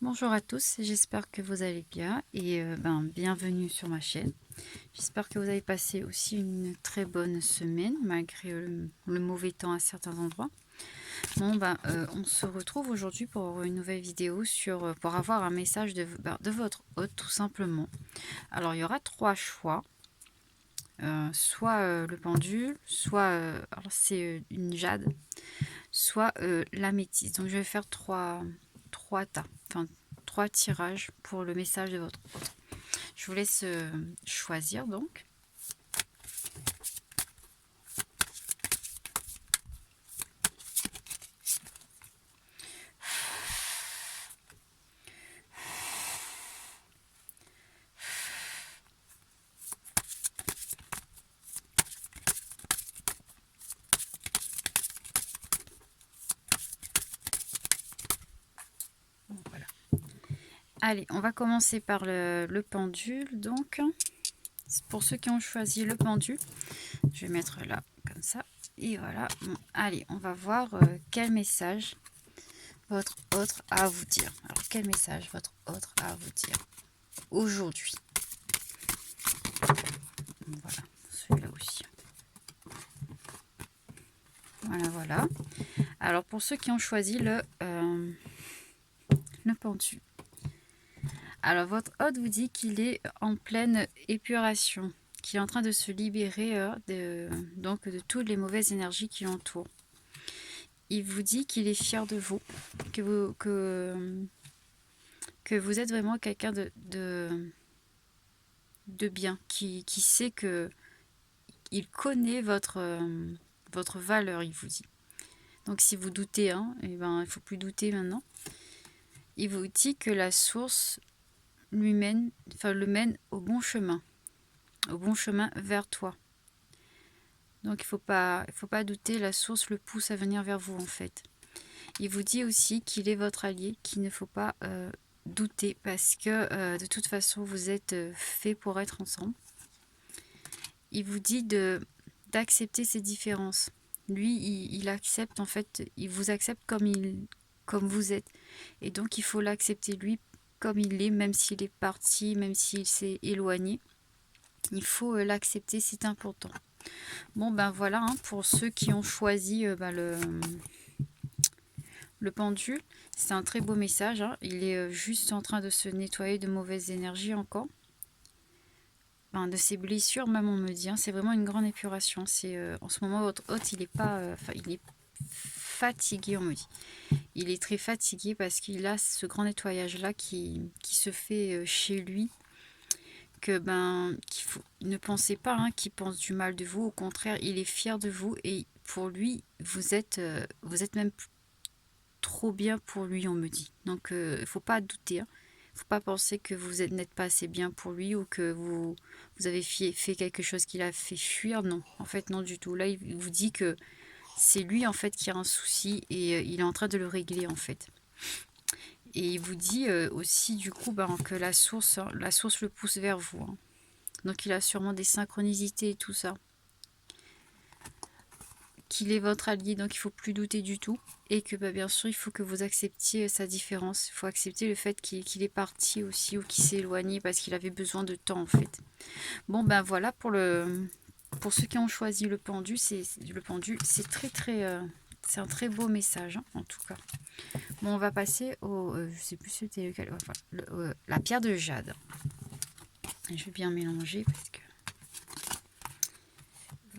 Bonjour à tous, j'espère que vous allez bien et bienvenue sur ma chaîne. J'espère que vous avez passé aussi une très bonne semaine malgré le mauvais temps à certains endroits. On se retrouve aujourd'hui pour une nouvelle vidéo pour avoir un message de votre hôte tout simplement. Alors il y aura trois choix, soit le pendule, soit alors c'est une jade, soit la métisse. Donc je vais faire trois tas, enfin trois tirages pour le message de votre hôte. Je vous laisse choisir donc. Voilà. Allez, on va commencer par le pendule. Donc, pour ceux qui ont choisi le pendule, je vais mettre là comme ça. Et voilà. Bon, allez, on va voir quel message votre hôte a à vous dire. Alors, quel message votre hôte a à vous dire aujourd'hui? Voilà, celui-là aussi. Voilà. Alors, pour ceux qui ont choisi le pendule. Alors, votre hôte vous dit qu'il est en pleine épuration, qu'il est en train de se libérer de toutes les mauvaises énergies qui l'entourent. Il vous dit qu'il est fier de vous, que vous êtes vraiment quelqu'un de bien, qui sait que il connaît votre valeur, il vous dit. Donc si vous doutez, il ne faut plus douter maintenant. Il vous dit que la source le mène au bon chemin vers toi. Donc il faut pas douter, la source le pousse à venir vers vous en fait. Il vous dit aussi qu'il est votre allié, qu'il ne faut pas douter parce que de toute façon vous êtes fait pour être ensemble. Il vous dit d'accepter ces différences. Lui, il accepte en fait, il vous accepte comme vous êtes. Et donc il faut l'accepter lui comme il est, même s'il est parti, même s'il s'est éloigné. Il faut l'accepter, c'est important. Bon ben voilà, pour ceux qui ont choisi le pendule, c'est un très beau message. Il est juste en train de se nettoyer de mauvaises énergies encore. De ses blessures, même on me dit. C'est vraiment une grande épuration. En ce moment, votre hôte, il est pas, il est fatigué, on me dit. Il est très fatigué parce qu'il a ce grand nettoyage-là qui se fait chez lui. Ne pensez pas qu'il pense du mal de vous. Au contraire, il est fier de vous et pour lui, vous êtes même trop bien pour lui, on me dit. Donc, il ne faut pas douter. Faut pas penser que vous n'êtes pas assez bien pour lui ou que vous avez fait quelque chose qui l'a fait fuir. Non, en fait, non du tout. Là, il vous dit que c'est lui, en fait, qui a un souci et il est en train de le régler, en fait. Et il vous dit aussi, du coup, que la source le pousse vers vous. Donc, il a sûrement des synchronicités et tout ça. Qu'il est votre allié, donc il ne faut plus douter du tout. Et que bien sûr, il faut que vous acceptiez sa différence. Il faut accepter le fait qu'il est parti aussi ou qu'il s'est éloigné parce qu'il avait besoin de temps en fait. Bon ben voilà pour ceux qui ont choisi le pendule, c'est c'est un très beau message en tout cas. Bon, on va passer au je sais plus c'était lequel, la pierre de jade. Je vais bien mélanger parce que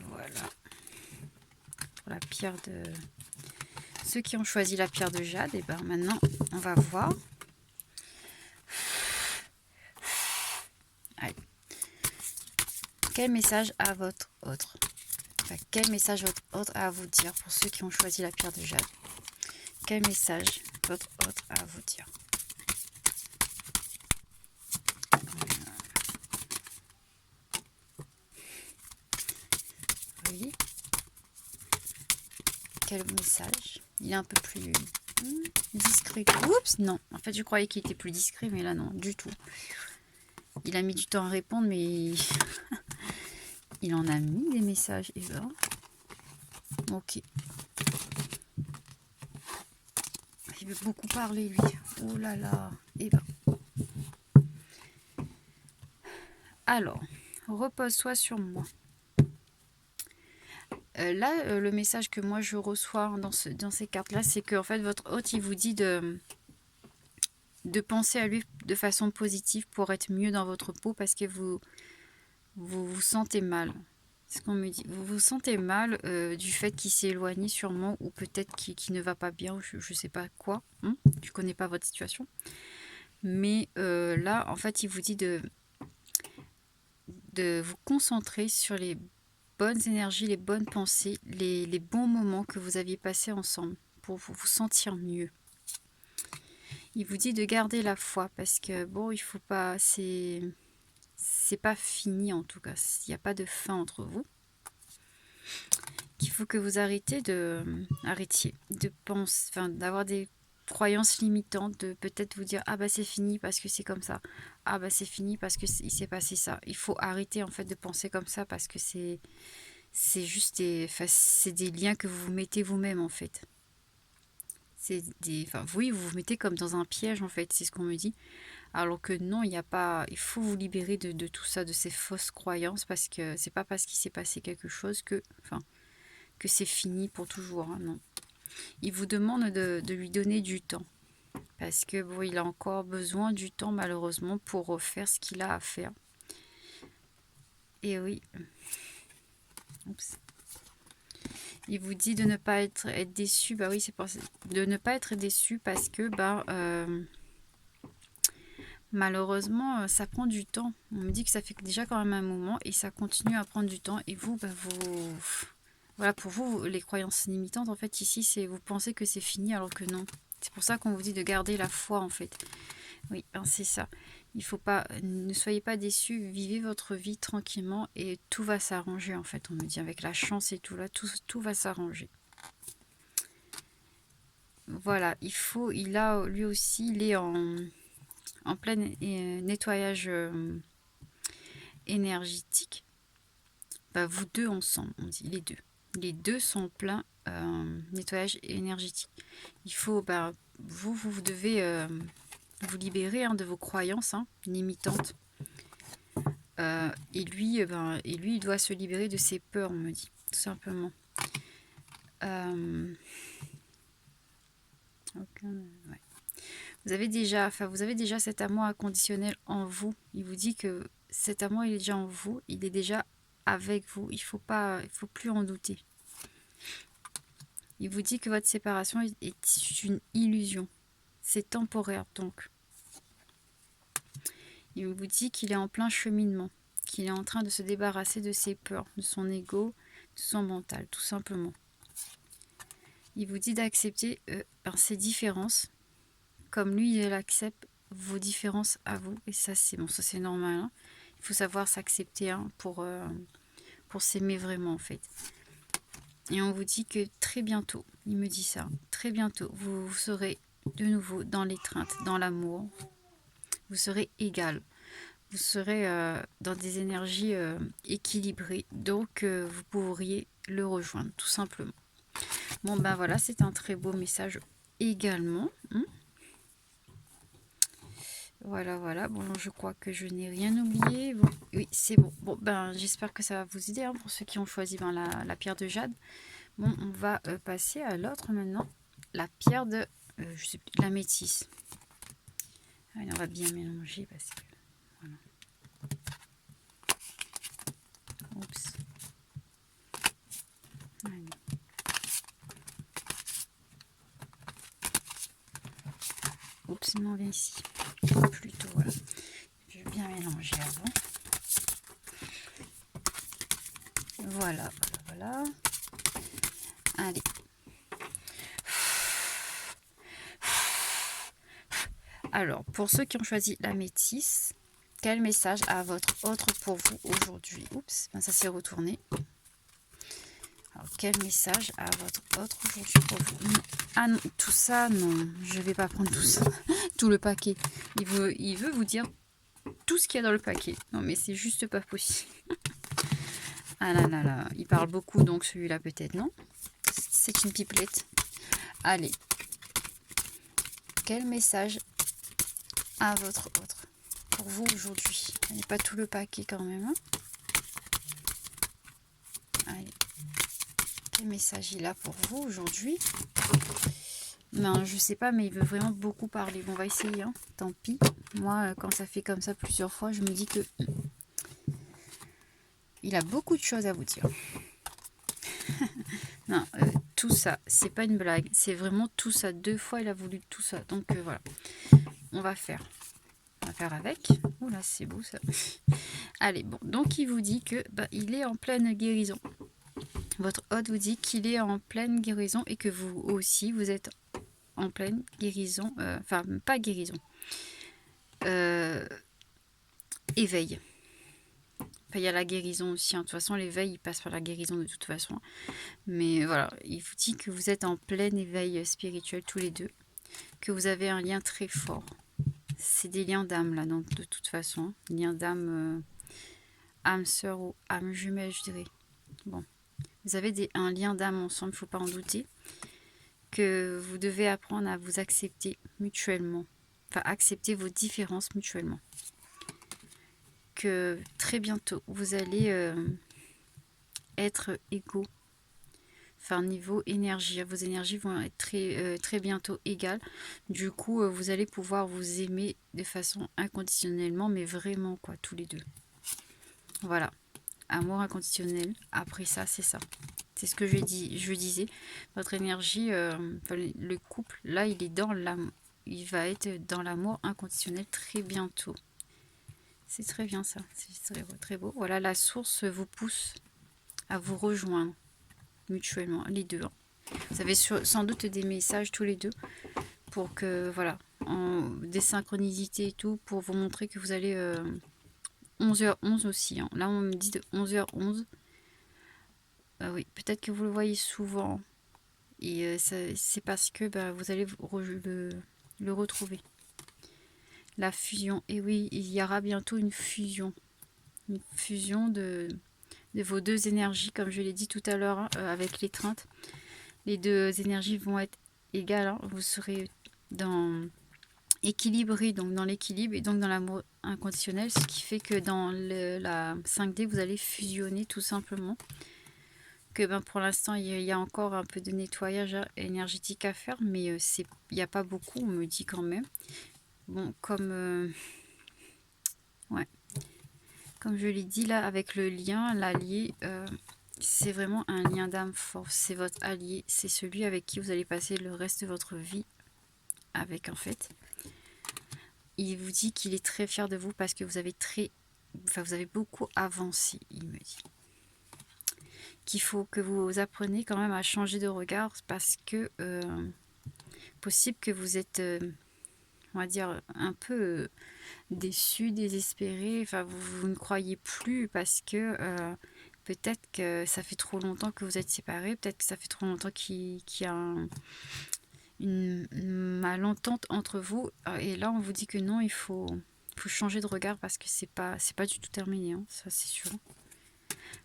voilà. Pour la pierre de ceux qui ont choisi la pierre de jade, et maintenant on va voir. Allez. Quel message a votre autre quel message votre autre a à vous dire pour ceux qui ont choisi la pierre de jade? Quel message votre autre a à vous dire? Oui. Quel message? Il est un peu plus discret. Oups, non. En fait, je croyais qu'il était plus discret, mais là, non, du tout. Il a mis du temps à répondre, mais il en a mis des messages. Et ok. il veut beaucoup parler, lui. Oh là là. Eh ben. Alors, repose-toi sur moi. Là, le message que moi je reçois dans ces cartes-là, c'est que en fait, votre hôte, il vous dit de penser à lui de façon positive pour être mieux dans votre peau parce que vous sentez mal. C'est ce qu'on me dit. Vous vous sentez mal du fait qu'il s'est éloigné sûrement ou peut-être qu'il ne va pas bien ou je ne sais pas quoi. Je ne connais pas votre situation. Mais là, en fait, il vous dit de vous concentrer sur les bonnes énergies, les bonnes pensées, les bons moments que vous aviez passés ensemble pour vous sentir mieux. Il vous dit de garder la foi parce que bon, il faut pas, c'est pas fini en tout cas. Il n'y a pas de fin entre vous. Il faut que vous arrêtiez de penser, enfin, d'avoir des croyances limitantes, de peut-être vous dire ah bah c'est fini parce que c'est comme ça, ah bah c'est fini parce que il s'est passé ça. Il faut arrêter en fait de penser comme ça parce que c'est juste c'est des liens que vous vous mettez vous-même en fait. Oui, vous vous mettez comme dans un piège en fait, c'est ce qu'on me dit. Alors que non, il n'y a pas. Il faut vous libérer de tout ça, de ces fausses croyances, parce que c'est pas parce qu'il s'est passé quelque chose que c'est fini pour toujours. Hein, non. Il vous demande de lui donner du temps. Parce que bon, il a encore besoin du temps, malheureusement, pour refaire ce qu'il a à faire. Et oui. Oups. Il vous dit de ne pas être déçu. Bah oui, c'est pour ça. De ne pas être déçu parce que malheureusement, ça prend du temps. On me dit que ça fait déjà quand même un moment et ça continue à prendre du temps. Et vous, voilà, pour vous, les croyances limitantes, en fait, ici, c'est vous pensez que c'est fini alors que non. C'est pour ça qu'on vous dit de garder la foi, en fait. Oui, c'est ça. Il faut pas, ne soyez pas déçus, vivez votre vie tranquillement et tout va s'arranger, en fait. On me dit avec la chance et tout là, tout va s'arranger. Voilà, il a lui aussi, il est en plein nettoyage énergétique. Vous deux ensemble, on dit les deux. Les deux sont pleins nettoyage énergétique. Il faut, vous devez vous libérer de vos croyances limitantes. Et lui, il doit se libérer de ses peurs, on me dit, tout simplement. Ouais. Vous avez déjà cet amour inconditionnel en vous. Il vous dit que cet amour, il est déjà en vous, il est déjà avec vous. Il faut plus en douter. Il vous dit que votre séparation est une illusion. C'est temporaire, donc. Il vous dit qu'il est en plein cheminement, qu'il est en train de se débarrasser de ses peurs, de son ego, de son mental, tout simplement. Il vous dit d'accepter ses différences, comme lui, il accepte vos différences à vous. Et ça, c'est bon, ça c'est normal. Hein. Il faut savoir s'accepter pour s'aimer vraiment, en fait. Et on vous dit que très bientôt, il me dit ça, très bientôt, vous serez de nouveau dans l'étreinte, dans l'amour. Vous serez égal. Vous serez dans des énergies équilibrées. Donc, vous pourriez le rejoindre, tout simplement. Bon, voilà, c'est un très beau message également. Voilà. Bon, je crois que je n'ai rien oublié. Bon, oui, c'est bon. Bon, j'espère que ça va vous aider pour ceux qui ont choisi la pierre de jade. Bon, on va passer à l'autre maintenant. La pierre de je sais plus, la métisse. Allez, on va bien mélanger parce que voilà. Oups. Allez. Oups, on vient ici. Plutôt, voilà. Je vais bien mélanger avant. Voilà. Allez. Alors, pour ceux qui ont choisi la métisse, quel message a votre autre pour vous aujourd'hui? Oups, ça s'est retourné. Alors, quel message a votre autre aujourd'hui pour vous? Non. Ah non, tout ça, non, je vais pas prendre tout ça, tout le paquet. Il veut vous dire tout ce qu'il y a dans le paquet. Non, mais c'est juste pas possible. Ah là, il parle beaucoup, donc celui-là peut-être, non? C'est une pipelette. Allez. quel message à votre autre pour vous aujourd'hui? Allez, pas tout le paquet quand même. Hein. Allez, quel message il a pour vous aujourd'hui? Ben, je sais pas, mais il veut vraiment beaucoup parler. Bon, on va essayer, hein. Tant pis. Moi, quand ça fait comme ça plusieurs fois, je me dis que il a beaucoup de choses à vous dire. Non, tout ça, c'est pas une blague. C'est vraiment tout ça. 2 fois, il a voulu tout ça. Donc voilà, on va faire. On va faire avec. Oh là, c'est beau ça. Allez, bon. Donc il vous dit que il est en pleine guérison. Votre hôte vous dit qu'il est en pleine guérison et que vous aussi, vous êtes en pleine guérison. Enfin, pas guérison. Éveil. Enfin, il y a la guérison aussi. Hein. De toute façon, l'éveil, il passe par la guérison de toute façon. Mais voilà, il vous dit que vous êtes en plein éveil spirituel tous les deux. Que vous avez un lien très fort. C'est des liens d'âme là, donc de toute façon. Lien d'âme, âme sœur ou âme jumelle, je dirais. Bon. Vous avez un lien d'âme ensemble, il ne faut pas en douter. Que vous devez apprendre à vous accepter mutuellement. Enfin, accepter vos différences mutuellement. Que très bientôt, vous allez être égaux. Enfin, niveau énergie, vos énergies vont être très bientôt égales. Du coup, vous allez pouvoir vous aimer de façon inconditionnellement, mais vraiment, quoi, tous les deux. Voilà. Amour inconditionnel. Après ça, c'est ça. C'est ce que je disais. Votre énergie, le couple, là, il est dans l'amour. Il va être dans l'amour inconditionnel très bientôt. C'est très bien ça. C'est très, très beau. Voilà, la source vous pousse à vous rejoindre mutuellement, les deux. Hein. Vous avez sans doute des messages tous les deux pour que, voilà, des synchronicités et tout, pour vous montrer que vous allez 11h11 aussi. Hein. Là, on me dit de 11h11. Oui, peut-être que vous le voyez souvent. Et c'est parce que vous allez le retrouver. La fusion. Et oui, il y aura bientôt une fusion. Une fusion de vos deux énergies, comme je l'ai dit tout à l'heure, hein, avec l'étreinte. Les deux énergies vont être égales. Hein. Vous serez équilibré, donc dans l'équilibre et donc dans l'amour inconditionnel, ce qui fait que dans la 5D, vous allez fusionner tout simplement. Que pour l'instant, il y a encore un peu de nettoyage énergétique à faire, mais il n'y a pas beaucoup, on me dit quand même. Bon, comme je l'ai dit là, avec le lien, l'allié, c'est vraiment un lien d'âme fort. C'est votre allié, c'est celui avec qui vous allez passer le reste de votre vie avec, en fait. Il vous dit qu'il est très fier de vous parce que vous avez beaucoup avancé, il me dit. Qu'il faut que vous appreniez quand même à changer de regard parce que possible que vous êtes, on va dire, un peu déçu, désespéré, enfin vous ne croyez plus parce que peut-être que ça fait trop longtemps que vous êtes séparés, peut-être que ça fait trop longtemps qu'il y a une malentente entre vous, et là on vous dit que non, il faut changer de regard parce que c'est pas du tout terminé, hein, ça c'est sûr.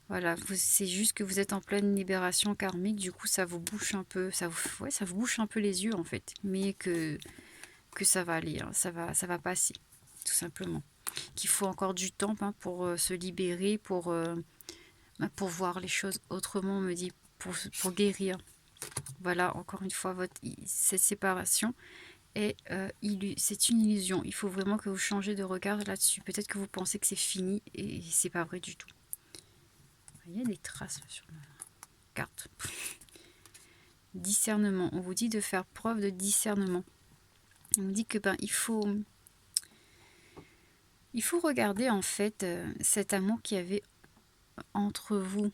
Voilà, c'est juste que vous êtes en pleine libération karmique, du coup ça vous bouche un peu, ça vous bouche un peu les yeux en fait, mais que ça va aller, hein, ça va passer, tout simplement. Qu'il faut encore du temps pour se libérer, pour voir les choses autrement, on me dit, pour guérir. Voilà, encore une fois, cette séparation c'est une illusion. Il faut vraiment que vous changez de regard là-dessus. Peut-être que vous pensez que c'est fini et c'est pas vrai du tout. Il y a des traces sur la carte. Discernement. On vous dit de faire preuve de discernement. On vous dit que il faut regarder en fait cet amour qu'il y avait entre vous.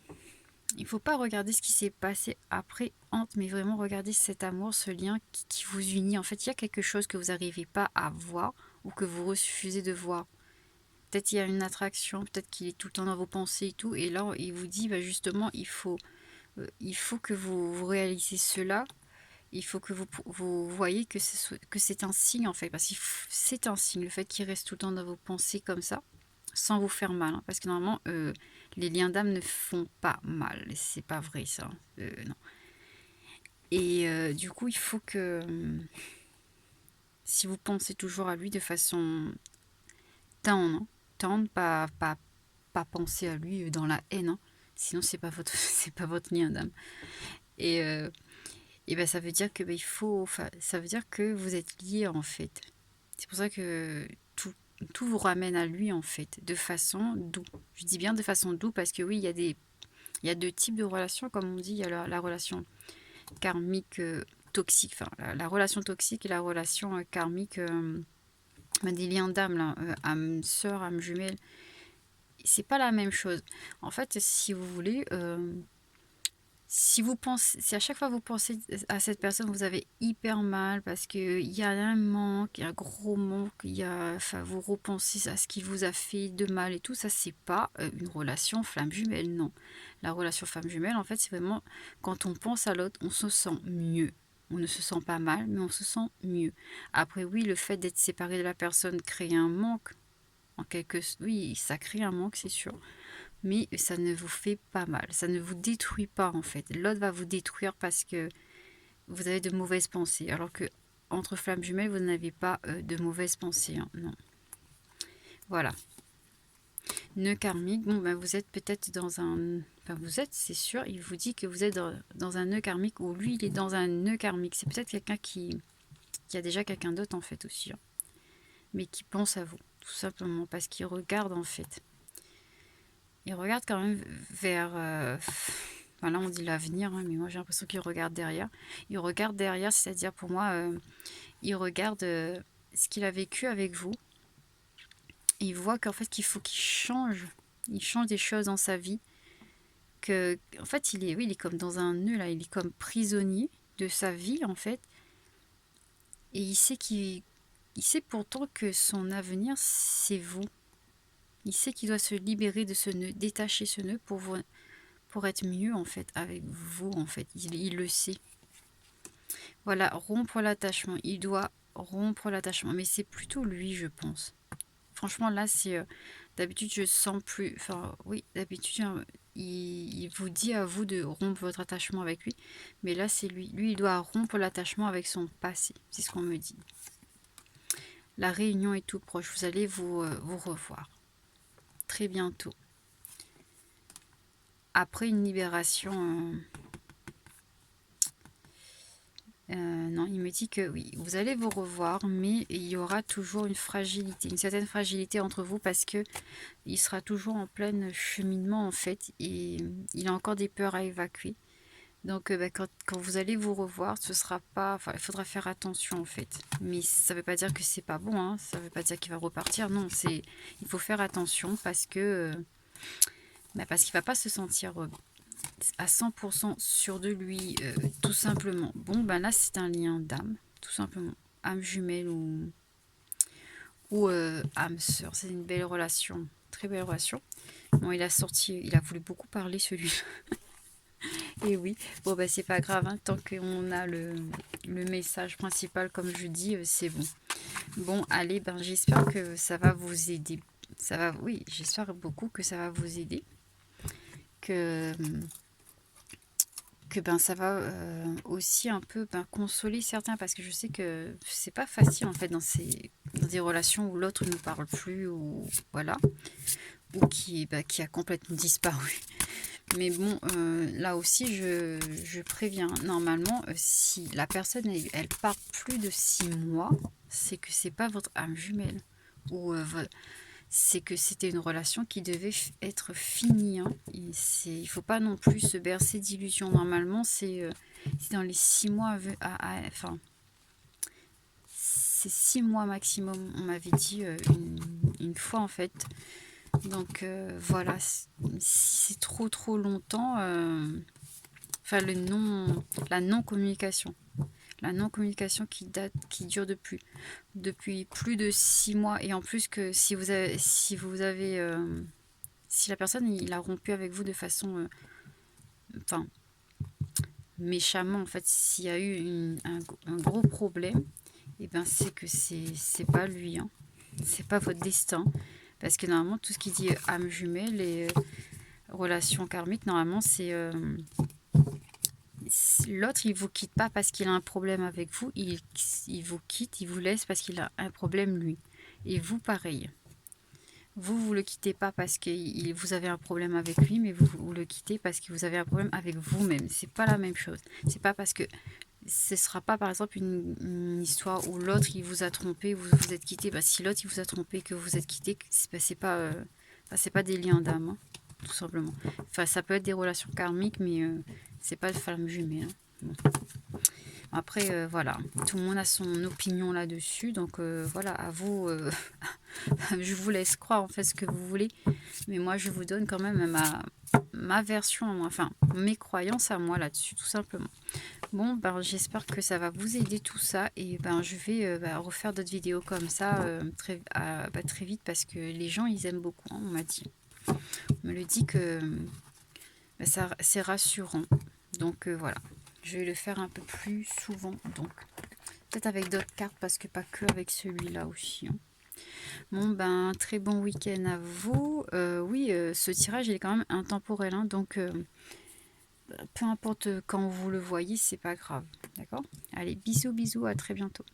Il ne faut pas regarder ce qui s'est passé après, mais vraiment regarder cet amour, ce lien qui vous unit. En fait, il y a quelque chose que vous n'arrivez pas à voir ou que vous refusez de voir. Peut-être il y a une attraction, peut-être qu'il est tout le temps dans vos pensées et tout. Et là, il vous dit justement, il faut que vous réalisez cela. Il faut que vous voyez que c'est un signe en fait. Parce que c'est un signe, le fait qu'il reste tout le temps dans vos pensées comme ça, sans vous faire mal. Hein, parce que normalement, les liens d'âme ne font pas mal. C'est pas vrai ça. Non. Et du coup, il faut que... Si vous pensez toujours à lui de façon tendre, hein, tendre, pas penser à lui dans la haine, hein. Sinon c'est pas votre c'est pas votre lien d'âme. Et, ben ça veut dire que ben, ça veut dire que vous êtes liés en fait. C'est pour ça que tout vous ramène à lui en fait, de façon douce. Je dis bien de façon douce parce que oui, il y a deux types de relations, comme on dit. Il y a la relation karmique toxique, enfin la relation toxique et la relation karmique, des liens d'âme, là, âme sœur, âme jumelle. C'est pas la même chose. En fait, si vous voulez, si vous pensez, si à chaque fois vous pensez à cette personne, vous avez hyper mal parce qu'il y a un manque, un gros manque, enfin, vous repensez à ce qui vous a fait de mal et tout, ça c'est pas une relation flamme jumelle, non. La relation flamme jumelle, en fait, c'est vraiment quand on pense à l'autre, on se sent mieux. On ne se sent pas mal, mais on se sent mieux. Après, oui, le fait d'être séparé de la personne crée un manque. Oui, ça crée un manque, c'est sûr, mais ça ne vous fait pas mal, ça ne vous détruit pas en fait. L'autre va vous détruire parce que vous avez de mauvaises pensées, alors que entre flammes jumelles, vous n'avez pas de mauvaises pensées, hein, non. Voilà. Nœud karmique, bon ben vous êtes peut-être dans un... Enfin vous êtes, c'est sûr, il vous dit que vous êtes dans un nœud karmique, ou lui il est dans un nœud karmique. C'est peut-être quelqu'un qui a déjà quelqu'un d'autre en fait aussi, hein, mais qui pense à vous, tout simplement, parce qu'il regarde en fait. Il regarde quand même vers... Enfin, là, on dit l'avenir, hein, mais moi, j'ai l'impression qu'il regarde derrière. Il regarde derrière, c'est-à-dire, pour moi, il regarde ce qu'il a vécu avec vous. Et il voit qu'en fait, qu'il faut qu'il change. Il change des choses dans sa vie. En fait, oui, il est comme dans un nœud, là. Il est comme prisonnier de sa vie, en fait. Et il sait pourtant que son avenir, c'est vous. Il sait qu'il doit se libérer de ce nœud, détacher ce nœud pour être mieux en fait avec vous en fait. Il le sait. Voilà, rompre l'attachement. Il doit rompre l'attachement. Mais c'est plutôt lui, je pense. Franchement, là, c'est... d'habitude, je sens plus... Enfin, oui, d'habitude, il vous dit à vous de rompre votre attachement avec lui. Mais là, c'est lui. Lui, il doit rompre l'attachement avec son passé. C'est ce qu'on me dit. La réunion est tout proche. Vous allez vous revoir. Très bientôt. Après une libération... non, il me dit que oui, vous allez vous revoir, mais il y aura toujours une fragilité, une certaine fragilité entre vous parce que il sera toujours en plein cheminement en fait et il a encore des peurs à évacuer. Donc quand vous allez vous revoir, ce sera pas, enfin, il faudra faire attention en fait. Mais ça veut pas dire que c'est pas bon, hein, ça veut pas dire qu'il va repartir. Non, il faut faire attention parce que parce qu'il va pas se sentir à 100% sûr de lui, tout simplement. Bon, ben là, c'est un lien d'âme, tout simplement. Âme jumelle ou âme sœur. C'est une belle relation, très belle relation. Bon, il a voulu beaucoup parler, celui-là. Et oui, bon, ben c'est pas grave, hein, tant qu'on a le message principal, comme je dis, c'est bon. Bon, allez, ben j'espère que ça va vous aider. Oui, j'espère beaucoup que ça va vous aider. Que ben ça va aussi un peu consoler certains parce que je sais que c'est pas facile en fait dans des relations où l'autre ne parle plus ou voilà ou qui a complètement disparu. Mais bon, là aussi je préviens, normalement si la personne elle part plus de 6 mois, c'est que c'est pas votre âme jumelle ou c'est que c'était une relation qui devait être finie, hein. Il ne faut pas non plus se bercer d'illusions. Normalement, c'est dans les 6 mois, enfin, c'est 6 mois maximum, on m'avait dit une fois en fait. Donc voilà, si c'est trop longtemps, enfin la non-communication. La non-communication qui dure depuis plus de 6 mois. Et en plus que si la personne il a rompu avec vous de façon enfin méchamment en fait, s'il y a eu un gros problème, et ben c'est que c'est pas lui, hein. C'est pas votre destin. Parce que normalement tout ce qui dit âme jumelle et relation karmique, normalement c'est L'autre, il vous quitte pas parce qu'il a un problème avec vous, il vous quitte, il vous laisse parce qu'il a un problème lui. Et vous, pareil. Vous le quittez pas parce que vous avez un problème avec lui, mais vous le quittez parce que vous avez un problème avec vous-même. C'est pas la même chose. C'est pas parce que ce sera pas par exemple une histoire où l'autre il vous a trompé, vous vous êtes quitté. Bah, si l'autre il vous a trompé, que vous êtes quitté, c'est pas des liens d'âme, hein, tout simplement. Enfin, ça peut être des relations karmiques, mais c'est pas de flamme jumelle. Hein. Bon. Après, voilà, tout le monde a son opinion là-dessus, donc voilà, à vous, je vous laisse croire en fait ce que vous voulez, mais moi je vous donne quand même ma version, enfin mes croyances à moi là-dessus, tout simplement. Bon, ben, j'espère que ça va vous aider tout ça, et ben je vais refaire d'autres vidéos comme ça très vite, parce que les gens ils aiment beaucoup, hein, on m'a dit. On me le dit que ça c'est rassurant, donc voilà. Je vais le faire un peu plus souvent, donc peut-être avec d'autres cartes, parce que pas que avec celui-là aussi. Hein. Bon, ben, très bon week-end à vous. Oui, ce tirage, il est quand même intemporel, hein, donc peu importe quand vous le voyez, c'est pas grave. D'accord? Allez, bisous, bisous, à très bientôt.